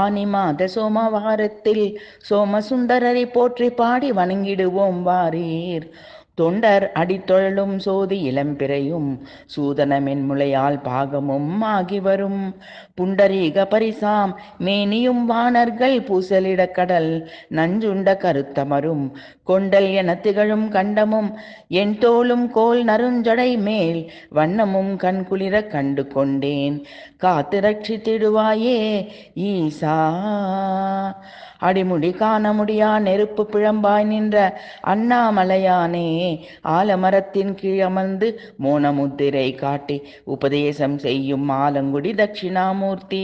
ஆனி மாத சோமவாரத்தில் சோமசுந்தரரை போற்றி பாடி வணங்கிடுவோம் வாரீர். தொண்டர் அடித்தொழலும் சோதி இளம்பிறையும் சூதனமென் முளையால் பாகமும் ஆகி வரும். புண்டரீக பரிசாம் மேனியும் வானர்கள் பூசலிட கடல் நஞ்சுண்ட கருத்தமரும் கொண்டல் என திகழும் கண்டமும் என் தோளும் கோல் நறுஞ்சடை மேல் வண்ணமும் கண்குளிர கண்டு கொண்டேன். காத்து ரட்சித்திடுவாயே ஈசா. அடிமுடி காண முடியா நெருப்பு பிழம்பாய் நின்ற அண்ணாமலையானே, ஆலமரத்தின் கீழமர்ந்து மோனமுத்திரை காட்டி உபதேசம் செய்யும் ஆலங்குடி தட்சிணாமூர்த்தி,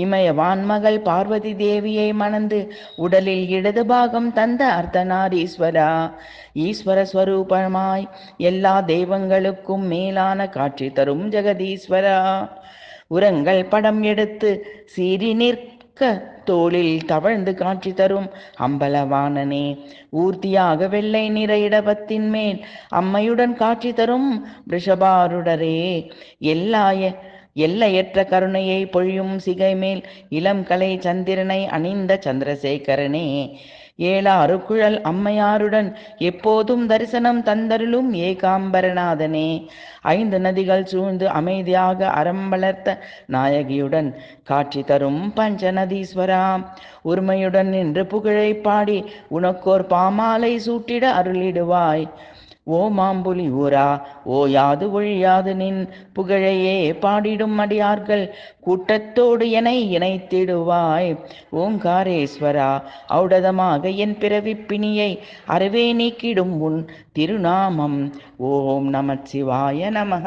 இமயவான் மகள் பார்வதி தேவியை மணந்து உடலில் இடது பாகம் தந்த அர்த்தநாரீஸ்வரா, ஈஸ்வர ஸ்வரூபமாய் எல்லா தெய்வங்களுக்கும் மேலான காட்சி தரும் ஜெகதீஸ்வரா, உரங்கள் படம் எடுத்து சீறி நிற்க தோளில் தவழ்ந்து காட்சி தரும் அம்பலவாணனே, ஊர்த்தியாக வெள்ளை நிற இடபத்தின் மேல் அம்மையுடன் காட்சி தரும் ரிஷபாருடரே, எல்லையற்ற கருணையை பொழியும் சிகை மேல் இளம் கலை சந்திரனை அணிந்த சந்திரசேகரனே, ஏழாறு குழல் அம்மையாருடன் எப்போதும் தரிசனம் தந்தருளும் ஏகாம்பரநாதனே, ஐந்து நதிகள் சூழ்ந்து அமைதியாக அறம் வளர்த்த நாயகியுடன் காட்சி தரும் பஞ்சநதீஸ்வரா, உரிமையுடன் நின்று புகழை பாடி உனக்கோர் பாமாலை சூட்டிட அருளிடுவாய். ஓ மாம்புலி ஊரா, ஓயாது ஒழியாது நின் புகழையே பாடிடும் அடியார்கள் கூட்டத்தோடு என இணைத்திடுவாய். ஓங்காரேஸ்வரா, ஔடதமாக என் பிறவிப்பிணியை அறவே நீக்கிடும் உன் திருநாமம். ஓம் நமச்சிவாய நமः.